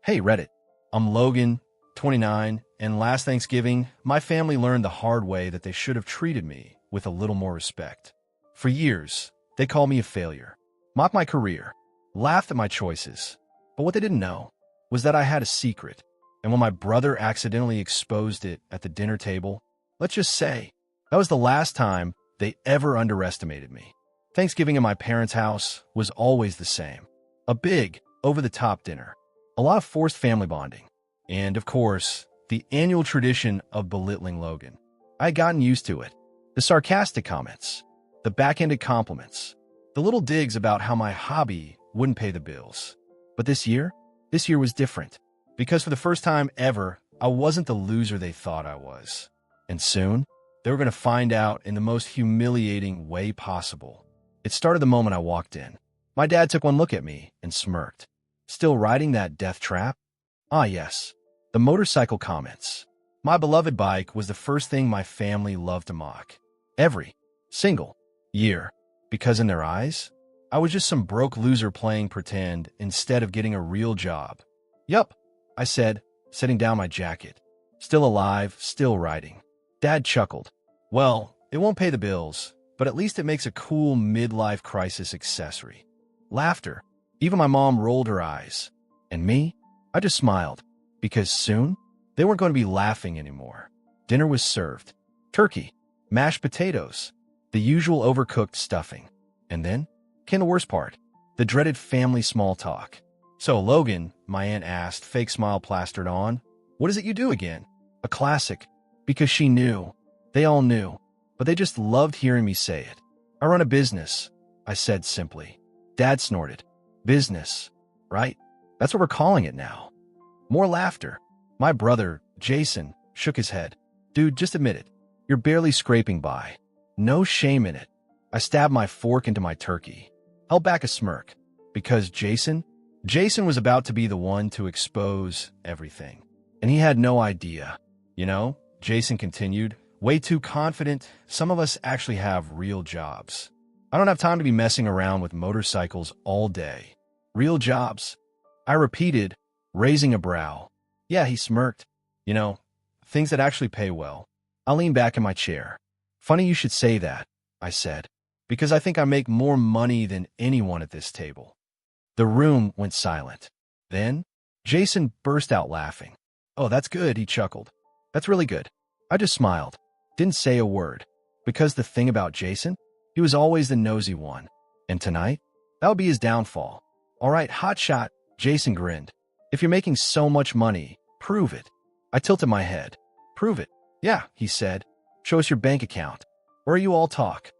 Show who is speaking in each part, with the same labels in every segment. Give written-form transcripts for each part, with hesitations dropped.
Speaker 1: Hey Reddit, I'm Logan, 29, and last Thanksgiving, my family learned the hard way that they should have treated me with a little more respect. For years, they called me a failure, mocked my career, laughed at my choices. But what they didn't know was that I had a secret, and when my brother accidentally exposed it at the dinner table, let's just say, that was the last time they ever underestimated me. Thanksgiving in my parents' house was always the same. A big, over-the-top dinner. A lot of forced family bonding. And, of course, the annual tradition of belittling Logan. I had gotten used to it. The sarcastic comments. The backhanded compliments. The little digs about how my hobby wouldn't pay the bills. But this year was different. Because for the first time ever, I wasn't the loser they thought I was. And soon, they were going to find out in the most humiliating way possible. It started the moment I walked in. My dad took one look at me and smirked. Still riding that death trap? Ah, yes. The motorcycle comments. My beloved bike was the first thing my family loved to mock. Every single year. Because in their eyes, I was just some broke loser playing pretend instead of getting a real job. Yup, I said, setting down my jacket. Still alive, still riding. Dad chuckled. Well, it won't pay the bills, but at least it makes a cool midlife crisis accessory. Laughter. Even my mom rolled her eyes. And me? I just smiled. Because soon, they weren't going to be laughing anymore. Dinner was served. Turkey, mashed potatoes, the usual overcooked stuffing. And then came the worst part, the dreaded family small talk. So, Logan, my aunt asked, fake smile plastered on, what is it you do again? A classic. Because she knew. They all knew. But they just loved hearing me say it. I run a business, I said simply. Dad snorted. Business, right? That's what we're calling it now. More laughter. My brother, Jason, shook his head. Dude, just admit it. You're barely scraping by. No shame in it. I stabbed my fork into my turkey. Held back a smirk. Because Jason was about to be the one to expose everything. And he had no idea. You know, Jason continued, way too confident. Some of us actually have real jobs. I don't have time to be messing around with motorcycles all day. Real jobs. I repeated, raising a brow. Yeah, he smirked. You know, things that actually pay well. I leaned back in my chair. Funny you should say that, I said, because I think I make more money than anyone at this table. The room went silent. Then, Jason burst out laughing. Oh, that's good, he chuckled. That's really good. I just smiled. Didn't say a word. Because the thing about Jason, he was always the nosy one. And tonight, that would be his downfall. All right, hotshot, Jason grinned. If you're making so much money, prove it. I tilted my head. Prove it. Yeah, he said. Show us your bank account. Or you all talk.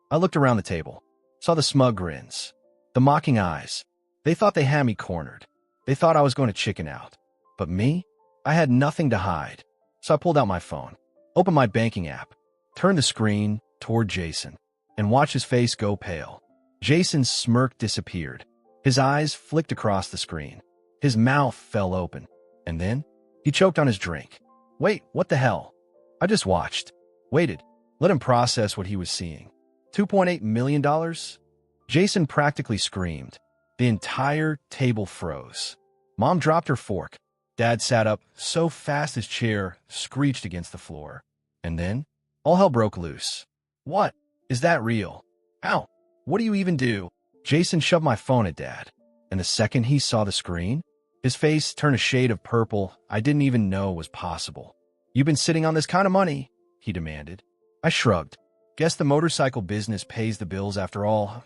Speaker 1: I looked around the table. Saw the smug grins. The mocking eyes. They thought they had me cornered. They thought I was going to chicken out. But me? I had nothing to hide. So I pulled out my phone. Opened my banking app. Turned the screen toward Jason. And watched his face go pale. Jason's smirk disappeared. His eyes flicked across the screen. His mouth fell open. And then, he choked on his drink. Wait, what the hell? I just watched. Waited. Let him process what he was seeing. $2.8 million? Jason practically screamed. The entire table froze. Mom dropped her fork. Dad sat up so fast his chair screeched against the floor. And then, all hell broke loose. What? Is that real? How? What do you even do? Jason shoved my phone at Dad, and the second he saw the screen, his face turned a shade of purple I didn't even know was possible. You've been sitting on this kind of money, he demanded. I shrugged. Guess the motorcycle business pays the bills after all.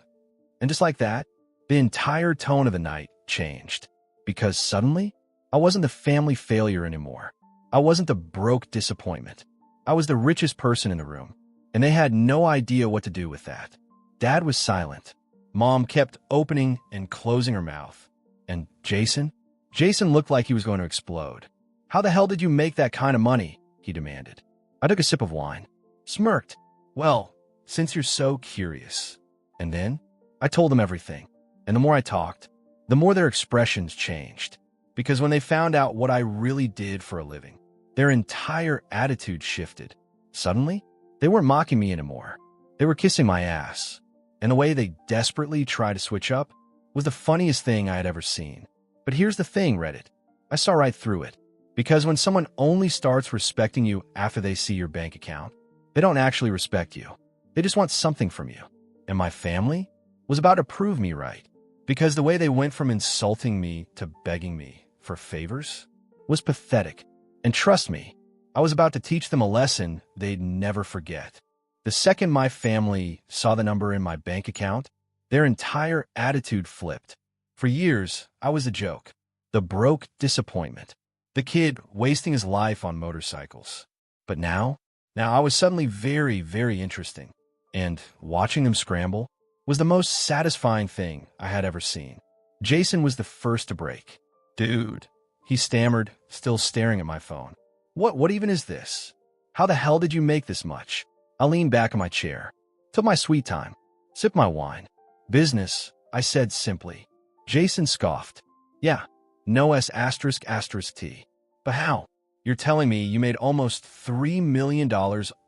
Speaker 1: And just like that, the entire tone of the night changed. Because suddenly, I wasn't the family failure anymore. I wasn't the broke disappointment. I was the richest person in the room. And they had no idea what to do with that. Dad was silent. Mom kept opening and closing her mouth. And Jason? Jason looked like he was going to explode. How the hell did you make that kind of money? He demanded. I took a sip of wine. Smirked. Well, since you're so curious. And then, I told them everything. And the more I talked, the more their expressions changed. Because when they found out what I really did for a living, their entire attitude shifted. Suddenly, they weren't mocking me anymore. They were kissing my ass. And the way they desperately tried to switch up was the funniest thing I had ever seen. But here's the thing, Reddit. I saw right through it. Because when someone only starts respecting you after they see your bank account, they don't actually respect you. They just want something from you. And my family was about to prove me right. Because the way they went from insulting me to begging me for favors was pathetic. And trust me, I was about to teach them a lesson they'd never forget. The second my family saw the number in my bank account, their entire attitude flipped. For years, I was a joke. The broke disappointment. The kid wasting his life on motorcycles. But now I was suddenly very, very interesting. And watching them scramble was the most satisfying thing I had ever seen. Jason was the first to break. Dude, he stammered, still staring at my phone. What even is this? How the hell did you make this much? I leaned back in my chair. Took my sweet time. Sipped my wine. Business, I said simply. Jason scoffed. Yeah, no S asterisk asterisk T. But how? You're telling me you made almost $3 million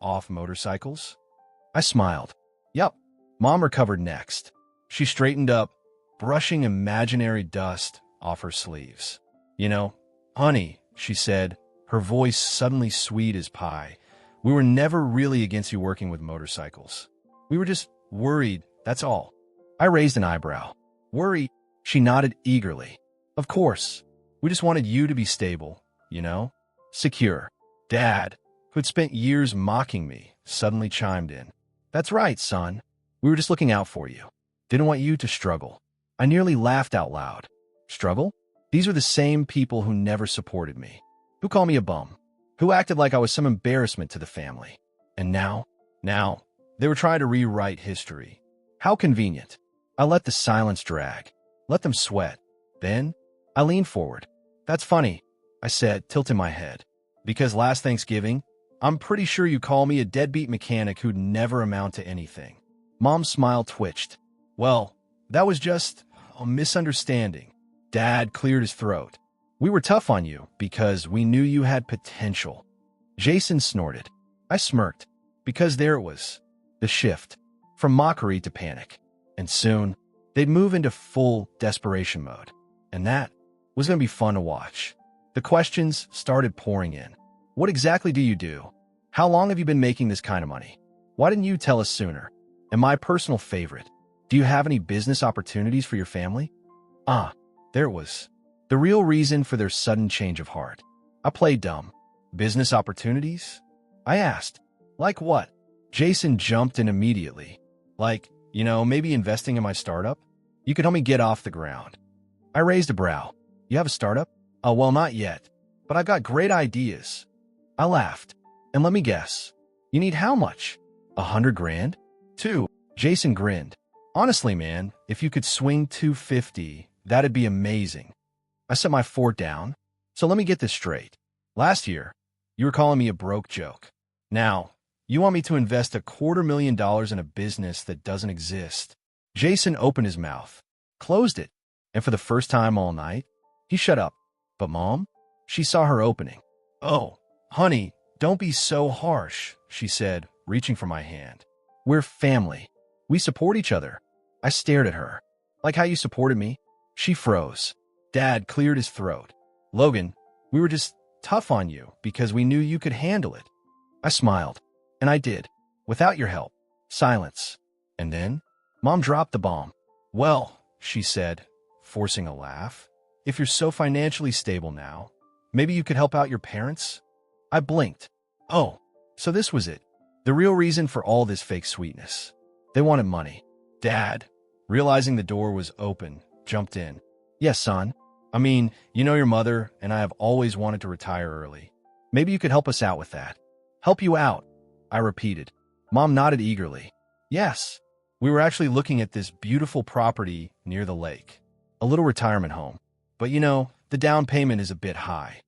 Speaker 1: off motorcycles? I smiled. Yup. Mom recovered next. She straightened up, brushing imaginary dust off her sleeves. You know, honey, she said, her voice suddenly sweet as pie. We were never really against you working with motorcycles. We were just worried, that's all. I raised an eyebrow. Worried? She nodded eagerly. Of course. We just wanted you to be stable, you know? Secure. Dad, who had spent years mocking me, suddenly chimed in. That's right, son. We were just looking out for you. Didn't want you to struggle. I nearly laughed out loud. Struggle? These are the same people who never supported me, who called me a bum, who acted like I was some embarrassment to the family. And now, they were trying to rewrite history. How convenient. I let the silence drag. Let them sweat. Then, I leaned forward. That's funny, I said, tilting my head. Because last Thanksgiving, I'm pretty sure you call me a deadbeat mechanic who'd never amount to anything. Mom's smile twitched. Well, that was just a misunderstanding. Dad cleared his throat. We were tough on you because we knew you had potential. Jason snorted. I smirked, because there it was, the shift, from mockery to panic. And soon, they'd move into full desperation mode. And that was going to be fun to watch. The questions started pouring in. What exactly do you do? How long have you been making this kind of money? Why didn't you tell us sooner? And my personal favorite, do you have any business opportunities for your family? There it was. The real reason for their sudden change of heart. I played dumb. Business opportunities? I asked. Like what? Jason jumped in immediately. Like, maybe investing in my startup? You could help me get off the ground. I raised a brow. You have a startup? Oh, well, not yet. But I've got great ideas. I laughed. And let me guess. You need how much? 100 grand? 2. Jason grinned. Honestly, man, if you could swing 250, that'd be amazing. I set my fort down. So let me get this straight. Last year, you were calling me a broke joke. Now, you want me to invest $250,000 in a business that doesn't exist. Jason opened his mouth, closed it, and for the first time all night, he shut up. But Mom? She saw her opening. Oh, honey, don't be so harsh, she said, reaching for my hand. We're family. We support each other. I stared at her. Like how you supported me? She froze. Dad cleared his throat. Logan, we were just tough on you because we knew you could handle it. I smiled. And I did. Without your help. Silence. And then, Mom dropped the bomb. Well, she said, forcing a laugh, if you're so financially stable now, maybe you could help out your parents? I blinked. Oh, so this was it. The real reason for all this fake sweetness. They wanted money. Dad, realizing the door was open, jumped in. Yes, son. I mean, your mother and I have always wanted to retire early. Maybe you could help us out with that. Help you out, I repeated. Mom nodded eagerly. Yes, we were actually looking at this beautiful property near the lake. A little retirement home. But the down payment is a bit high.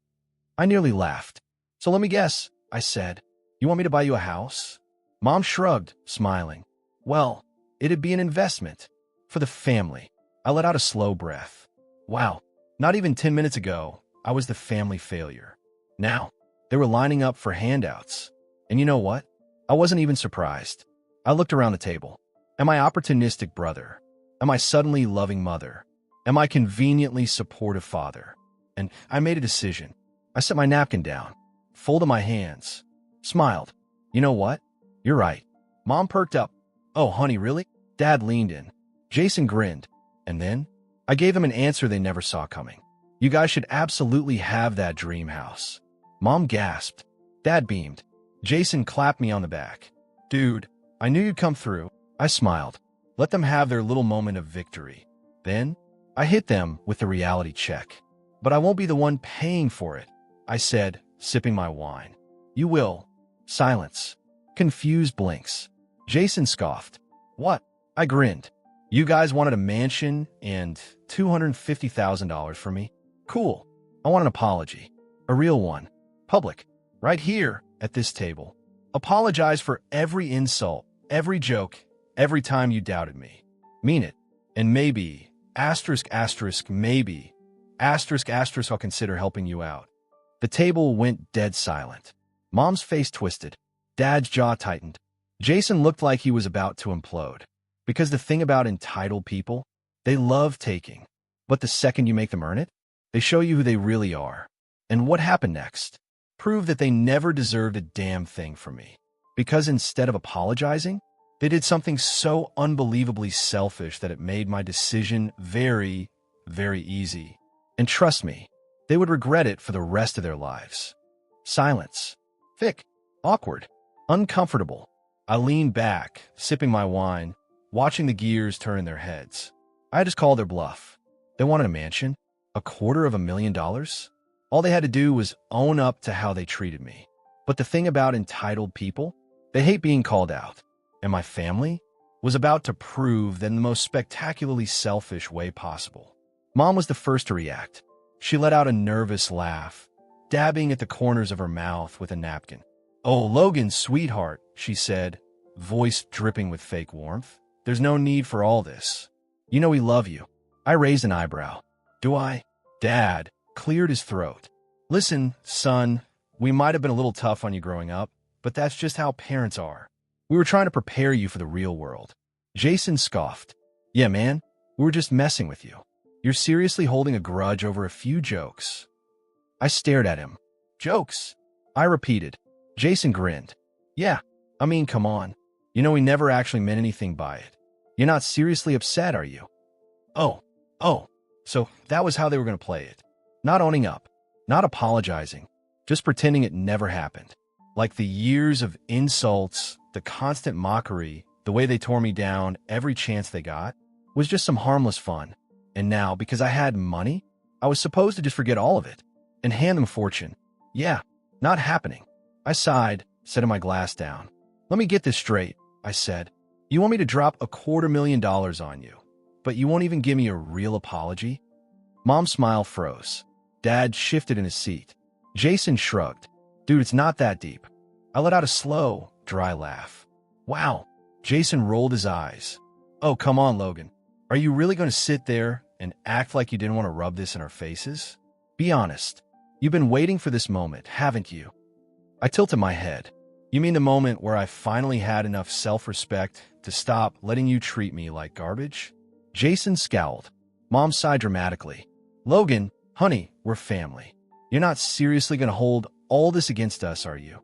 Speaker 1: I nearly laughed. So let me guess, I said. You want me to buy you a house? Mom shrugged, smiling. Well, it'd be an investment. For the family. I let out a slow breath. Wow, not even 10 minutes ago, I was the family failure. Now, they were lining up for handouts. And you know what? I wasn't even surprised. I looked around the table. Am I opportunistic brother? Am I suddenly loving mother? Am I conveniently supportive father? And I made a decision. I set my napkin down, folded my hands, smiled. You know what? You're right. Mom perked up. Oh, honey, really? Dad leaned in. Jason grinned. And then I gave them an answer they never saw coming. You guys should absolutely have that dream house. Mom gasped. Dad beamed. Jason clapped me on the back. Dude, I knew you'd come through. I smiled. Let them have their little moment of victory. Then I hit them with the reality check. But I won't be the one paying for it, I said, sipping my wine. You will. Silence. Confused blinks. Jason scoffed. What? I grinned. You guys wanted a mansion and $250,000 from me? Cool. I want an apology. A real one. Public. Right here, at this table. Apologize for every insult, every joke, every time you doubted me. Mean it. And maybe, maybe, I'll consider helping you out. The table went dead silent. Mom's face twisted. Dad's jaw tightened. Jason looked like he was about to implode. Because the thing about entitled people, they love taking. But the second you make them earn it, they show you who they really are. And what happened next? Proved that they never deserved a damn thing from me. Because instead of apologizing, they did something so unbelievably selfish that it made my decision very, very easy. And trust me, they would regret it for the rest of their lives. Silence. Thick. Awkward. Uncomfortable. I leaned back, sipping my wine, watching the gears turn in their heads. I just called their bluff. They wanted a mansion? $250,000? All they had to do was own up to how they treated me. But the thing about entitled people, they hate being called out. And my family was about to prove that in the most spectacularly selfish way possible. Mom was the first to react. She let out a nervous laugh, dabbing at the corners of her mouth with a napkin. Oh, Logan, sweetheart, she said, voice dripping with fake warmth. There's no need for all this. You know we love you. I raised an eyebrow. Do I? Dad cleared his throat. Listen, son, we might have been a little tough on you growing up, but that's just how parents are. We were trying to prepare you for the real world. Jason scoffed. Yeah, man, we were just messing with you. You're seriously holding a grudge over a few jokes. I stared at him. Jokes? I repeated. Jason grinned. Yeah, I mean, come on. You know we never actually meant anything by it. You're not seriously upset, are you? Oh, so that was how they were going to play it. Not owning up, not apologizing, just pretending it never happened. Like the years of insults, the constant mockery, the way they tore me down every chance they got, was just some harmless fun. And now, because I had money, I was supposed to just forget all of it and hand them a fortune. Yeah, not happening. I sighed, setting my glass down. Let me get this straight, I said. You want me to drop $250,000 on you, but you won't even give me a real apology? Mom's smile froze. Dad shifted in his seat. Jason shrugged. Dude, it's not that deep. I let out a slow, dry laugh. Wow. Jason rolled his eyes. Oh, come on, Logan. Are you really going to sit there and act like you didn't want to rub this in our faces? Be honest. You've been waiting for this moment, haven't you? I tilted my head. You mean the moment where I finally had enough self-respect to stop letting you treat me like garbage? Jason scowled. Mom sighed dramatically. Logan, honey, we're family. You're not seriously going to hold all this against us, are you?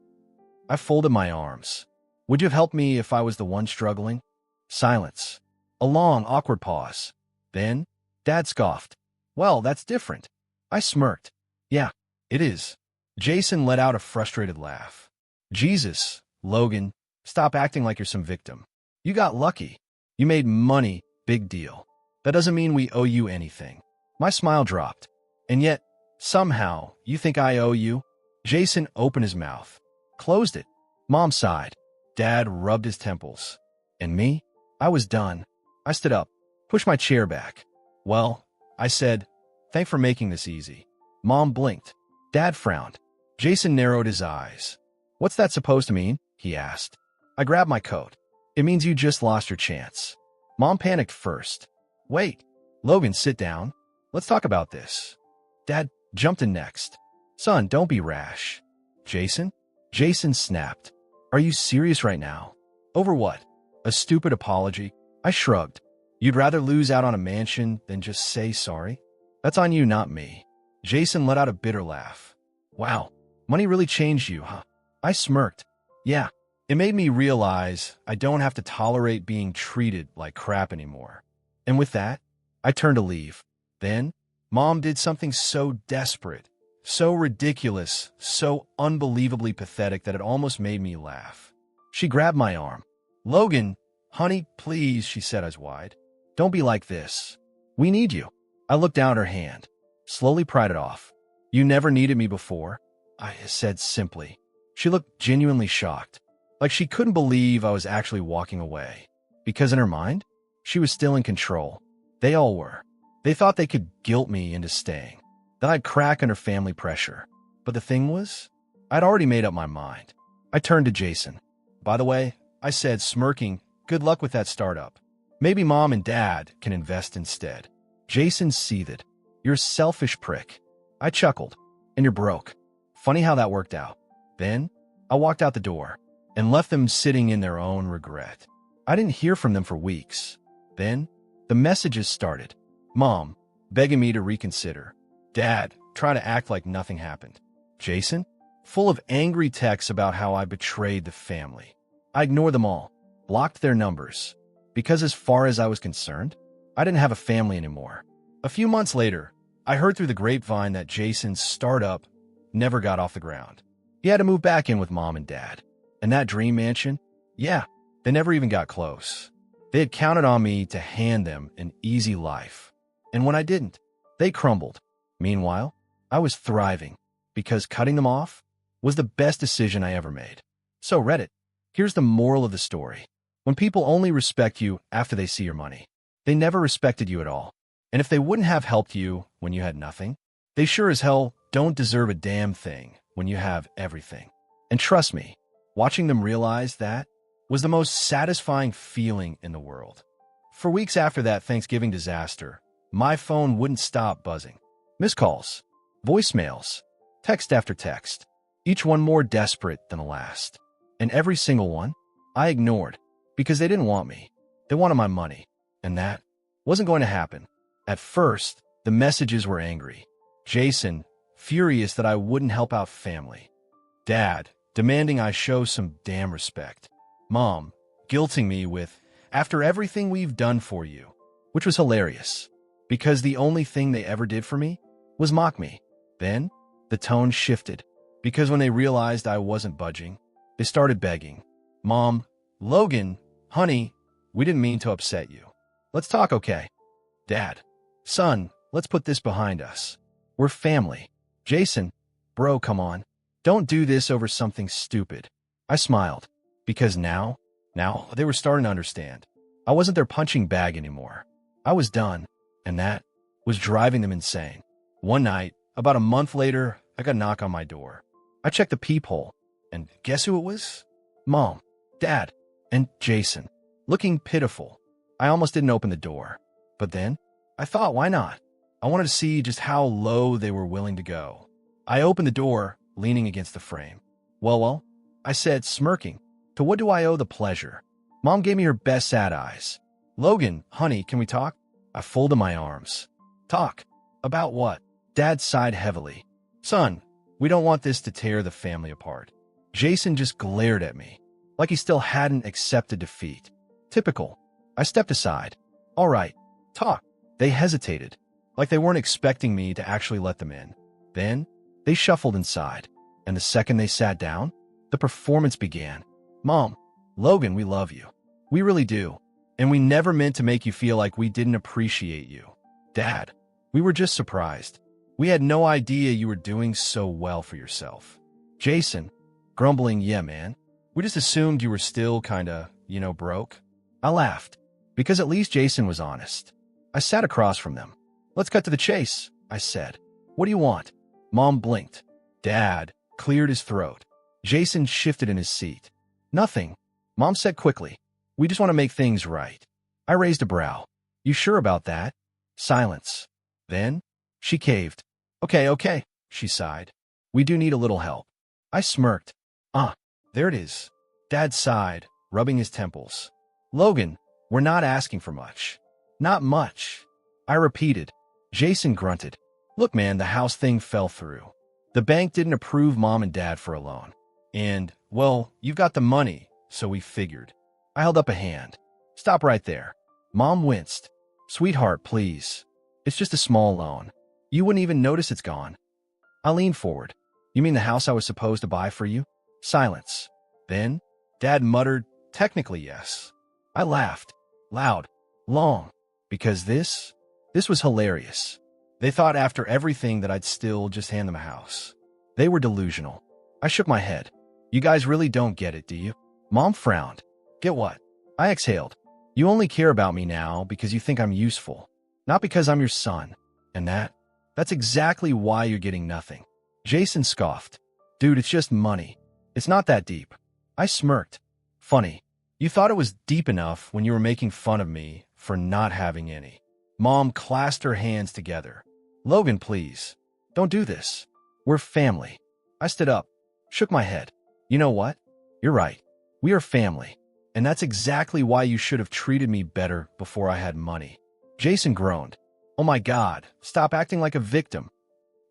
Speaker 1: I folded my arms. Would you have helped me if I was the one struggling? Silence. A long, awkward pause. Then, Dad scoffed. Well, that's different. I smirked. Yeah, it is. Jason let out a frustrated laugh. Jesus, Logan, stop acting like you're some victim. You got lucky. You made money, big deal. That doesn't mean we owe you anything. My smile dropped. And yet, somehow, you think I owe you? Jason opened his mouth, closed it. Mom sighed. Dad rubbed his temples. And me? I was done. I stood up, pushed my chair back. Well, I said, thanks for making this easy. Mom blinked. Dad frowned. Jason narrowed his eyes. What's that supposed to mean? He asked. I grabbed my coat. It means you just lost your chance. Mom panicked first. Wait. Logan, sit down. Let's talk about this. Dad jumped in next. Son, don't be rash. Jason? Jason snapped. Are you serious right now? Over what? A stupid apology? I shrugged. You'd rather lose out on a mansion than just say sorry? That's on you, not me. Jason let out a bitter laugh. Wow, money really changed you, huh? I smirked. Yeah, it made me realize I don't have to tolerate being treated like crap anymore. And with that, I turned to leave. Then, Mom did something so desperate, so ridiculous, so unbelievably pathetic that it almost made me laugh. She grabbed my arm. Logan, honey, please, she said eyes wide. Don't be like this. We need you. I looked down at her hand, slowly pried it off. You never needed me before, I said simply. She looked genuinely shocked, like she couldn't believe I was actually walking away. Because in her mind, she was still in control. They all were. They thought they could guilt me into staying, that I'd crack under family pressure. But the thing was, I'd already made up my mind. I turned to Jason. By the way, I said, smirking, good luck with that startup. Maybe Mom and Dad can invest instead. Jason seethed. You're a selfish prick. I chuckled. And you're broke. Funny how that worked out. Then, I walked out the door and left them sitting in their own regret. I didn't hear from them for weeks. Then, the messages started. Mom, begging me to reconsider. Dad, trying to act like nothing happened. Jason, full of angry texts about how I betrayed the family. I ignored them all, blocked their numbers, because as far as I was concerned, I didn't have a family anymore. A few months later, I heard through the grapevine that Jason's startup never got off the ground. He had to move back in with Mom and Dad. And that dream mansion, yeah, they never even got close. They had counted on me to hand them an easy life. And when I didn't, they crumbled. Meanwhile, I was thriving, because cutting them off was the best decision I ever made. So Reddit, here's the moral of the story. When people only respect you after they see your money, they never respected you at all. And if they wouldn't have helped you when you had nothing, they sure as hell don't deserve a damn thing when you have everything. And trust me, watching them realize that was the most satisfying feeling in the world. For weeks after that Thanksgiving disaster, my phone wouldn't stop buzzing. Missed calls, voicemails, text after text, each one more desperate than the last. And every single one, I ignored because they didn't want me. They wanted my money, and that wasn't going to happen. At first, the messages were angry. Jason, furious that I wouldn't help out family. Dad, demanding I show some damn respect. Mom, guilting me with, after everything we've done for you, which was hilarious, because the only thing they ever did for me was mock me. Then, the tone shifted, because when they realized I wasn't budging, they started begging. Mom, Logan, honey, we didn't mean to upset you. Let's talk, okay? Dad, son, let's put this behind us. We're family. Jason, bro, come on. Don't do this over something stupid. I smiled, because now they were starting to understand. I wasn't their punching bag anymore. I was done, and that was driving them insane. One night, about a month later, I got a knock on my door. I checked the peephole, and guess who it was? Mom, Dad, and Jason, looking pitiful. I almost didn't open the door. But then, I thought, why not? I wanted to see just how low they were willing to go. I opened the door, leaning against the frame. Well, I said, smirking. To what do I owe the pleasure? Mom gave me her best sad eyes. Logan, honey, can we talk? I folded my arms. Talk? About what? Dad sighed heavily. Son, we don't want this to tear the family apart. Jason just glared at me, like he still hadn't accepted defeat. Typical. I stepped aside. All right, talk. They hesitated, like they weren't expecting me to actually let them in. Then, they shuffled inside, and the second they sat down, the performance began. Mom, Logan, we love you. We really do. And we never meant to make you feel like we didn't appreciate you. Dad, we were just surprised. We had no idea you were doing so well for yourself. Jason, grumbling, yeah, man. We just assumed you were still kinda, broke. I laughed, because at least Jason was honest. I sat across from them. Let's cut to the chase, I said. What do you want? Mom blinked. Dad cleared his throat. Jason shifted in his seat. Nothing, Mom said quickly. We just want to make things right. I raised a brow. You sure about that? Silence. Then, she caved. Okay, she sighed. We do need a little help. I smirked. There it is. Dad sighed, rubbing his temples. Logan, we're not asking for much. Not much. I repeated. Jason grunted. Look, man, the house thing fell through. The bank didn't approve Mom and Dad for a loan. And, well, you've got the money, so we figured. I held up a hand. Stop right there. Mom winced. Sweetheart, please. It's just a small loan. You wouldn't even notice it's gone. I leaned forward. You mean the house I was supposed to buy for you? Silence. Then, Dad muttered, technically yes. I laughed. Loud. Long. Because this was hilarious. They thought after everything that I'd still just hand them a house. They were delusional. I shook my head. You guys really don't get it, do you? Mom frowned. Get what? I exhaled. You only care about me now because you think I'm useful, not because I'm your son. And that's exactly why you're getting nothing. Jason scoffed. Dude, it's just money. It's not that deep. I smirked. Funny. You thought it was deep enough when you were making fun of me for not having any. Mom clasped her hands together. Logan, please. Don't do this. We're family. I stood up, shook my head. You know what? You're right. We are family. And that's exactly why you should have treated me better before I had money. Jason groaned. Oh my God, stop acting like a victim.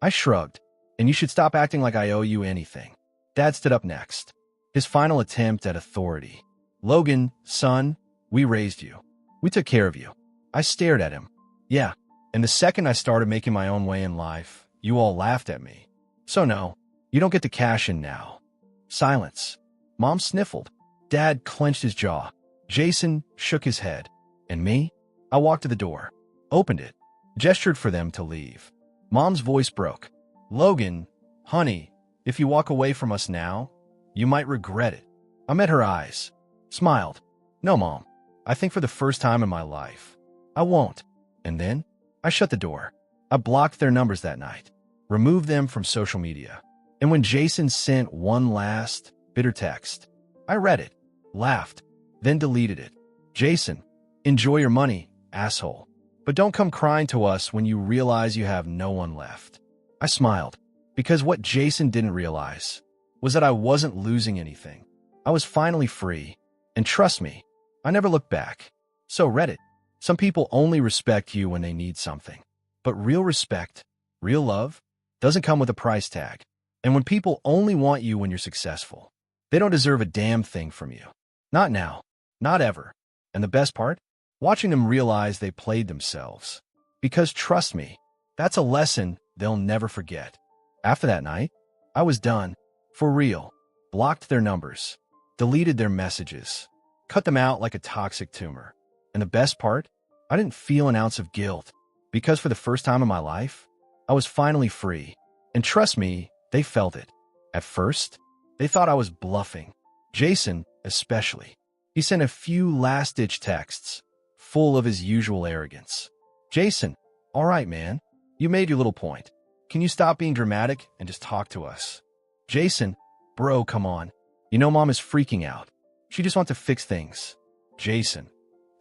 Speaker 1: I shrugged. And you should stop acting like I owe you anything. Dad stood up next. His final attempt at authority. Logan, son, we raised you. We took care of you. I stared at him. Yeah. And the second I started making my own way in life, you all laughed at me. So no, you don't get to cash in now. Silence. Mom sniffled. Dad clenched his jaw. Jason shook his head. And me? I walked to the door, opened it, gestured for them to leave. Mom's voice broke. Logan, honey, if you walk away from us now, you might regret it. I met her eyes, smiled. No, Mom. I think for the first time in my life, I won't. And then I shut the door. I blocked their numbers that night, removed them from social media. And when Jason sent one last bitter text, I read it, laughed, then deleted it. Jason, enjoy your money, asshole. But don't come crying to us when you realize you have no one left. I smiled, because what Jason didn't realize was that I wasn't losing anything. I was finally free. And trust me, I never looked back. So Reddit, some people only respect you when they need something. But real respect, real love, doesn't come with a price tag. And when people only want you when you're successful, they don't deserve a damn thing from you. Not now. Not ever. And the best part? Watching them realize they played themselves. Because trust me, that's a lesson they'll never forget. After that night, I was done. For real. Blocked their numbers. Deleted their messages. Cut them out like a toxic tumor. And the best part? I didn't feel an ounce of guilt. Because for the first time in my life, I was finally free. And trust me, they felt it. At first, they thought I was bluffing. Jason, especially. He sent a few last-ditch texts, full of his usual arrogance. Jason, all right, man. You made your little point. Can you stop being dramatic and just talk to us? Jason, bro, come on. You know Mom is freaking out. She just wants to fix things. Jason,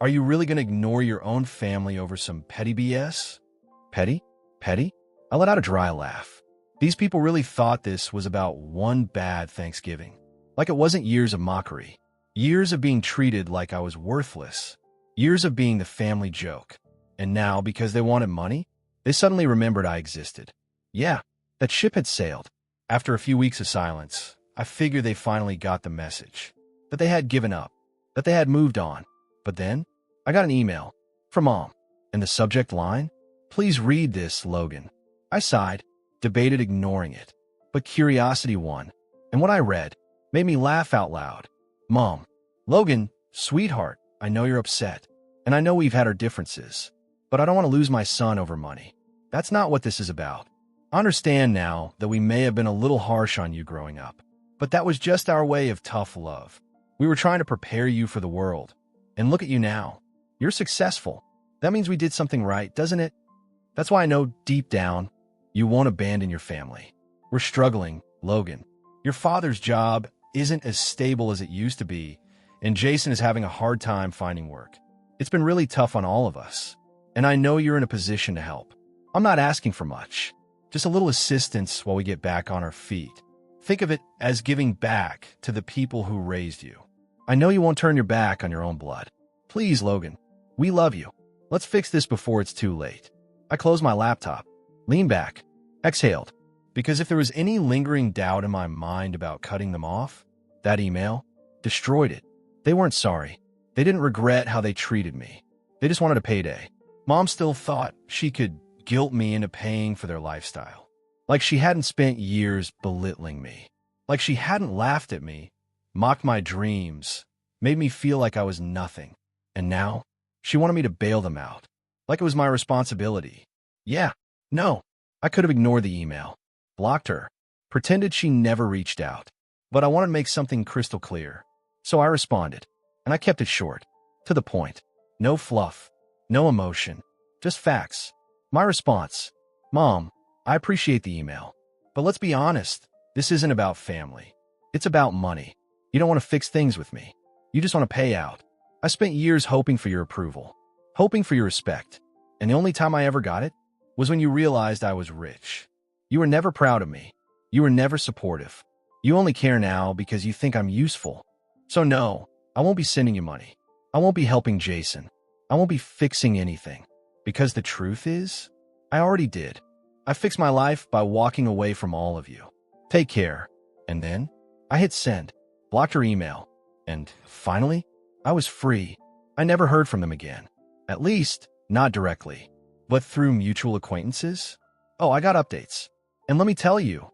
Speaker 1: are you really going to ignore your own family over some petty BS? Petty? Petty? I let out a dry laugh. These people really thought this was about one bad Thanksgiving. Like it wasn't years of mockery. Years of being treated like I was worthless. Years of being the family joke. And now, because they wanted money, they suddenly remembered I existed. Yeah, that ship had sailed. After a few weeks of silence, I figured they finally got the message. That they had given up. That they had moved on. But then, I got an email from Mom. And the subject line? Please read this, Logan. I sighed, debated ignoring it. But curiosity won. And what I read made me laugh out loud. Mom, Logan, sweetheart, I know you're upset. And I know we've had our differences. But I don't want to lose my son over money. That's not what this is about. I understand now that we may have been a little harsh on you growing up. But that was just our way of tough love. We were trying to prepare you for the world. And look at you now. You're successful. That means we did something right, doesn't it? That's why I know deep down, you won't abandon your family. We're struggling, Logan. Your father's job isn't as stable as it used to be, and Jason is having a hard time finding work. It's been really tough on all of us, and I know you're in a position to help. I'm not asking for much, just a little assistance while we get back on our feet. Think of it as giving back to the people who raised you. I know you won't turn your back on your own blood. Please, Logan, we love you. Let's fix this before it's too late. I closed my laptop. leaned back, exhaled, because if there was any lingering doubt in my mind about cutting them off, that email destroyed it. They weren't sorry. They didn't regret how they treated me. They just wanted a payday. Mom still thought she could guilt me into paying for their lifestyle. Like she hadn't spent years belittling me. Like she hadn't laughed at me, mocked my dreams, made me feel like I was nothing. And now, she wanted me to bail them out. Like it was my responsibility. Yeah, no. I could have ignored the email, blocked her, pretended she never reached out. But I wanted to make something crystal clear. So I responded, and I kept it short, to the point. No fluff, no emotion, just facts. My response: Mom, I appreciate the email, but let's be honest, this isn't about family. It's about money. You don't want to fix things with me. You just want to pay out. I spent years hoping for your approval, hoping for your respect, and the only time I ever got it was when you realized I was rich. You were never proud of me. You were never supportive. You only care now because you think I'm useful. So no, I won't be sending you money. I won't be helping Jason. I won't be fixing anything. Because the truth is, I already did. I fixed my life by walking away from all of you. Take care. And then, I hit send, blocked her email, and finally, I was free. I never heard from them again. At least, not directly. But through mutual acquaintances? Oh, I got updates. And let me tell you,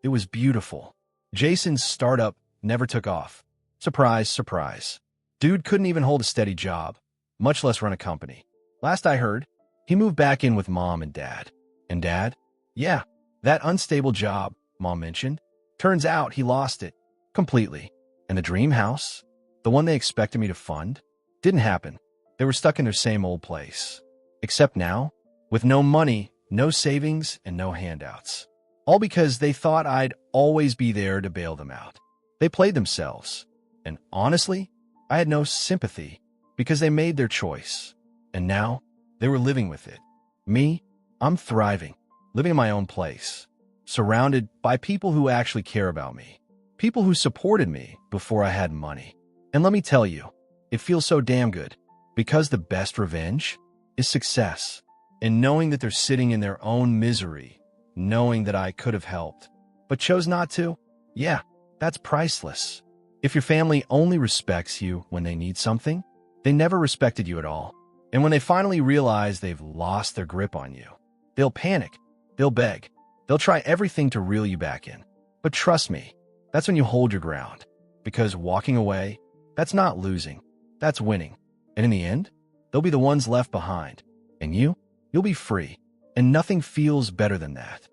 Speaker 1: it was beautiful. Jason's startup never took off. Surprise, surprise. Dude couldn't even hold a steady job, much less run a company. Last I heard, he moved back in with Mom and Dad. And Dad? Yeah, that unstable job, Mom mentioned. Turns out he lost it. Completely. And the dream house, the one they expected me to fund, didn't happen. They were stuck in their same old place. Except now, with no money, no savings, and no handouts. All because they thought I'd always be there to bail them out. They played themselves. And honestly, I had no sympathy because they made their choice. And now, they were living with it. Me, I'm thriving, living in my own place, surrounded by people who actually care about me, people who supported me before I had money. And let me tell you, it feels so damn good, because the best revenge is success. And knowing that they're sitting in their own misery, knowing that I could have helped, but chose not to, yeah, that's priceless. If your family only respects you when they need something, they never respected you at all. And when they finally realize they've lost their grip on you, they'll panic, they'll beg, they'll try everything to reel you back in. But trust me, that's when you hold your ground. Because walking away, that's not losing, that's winning. And in the end, they'll be the ones left behind. And you'll be free. And nothing feels better than that.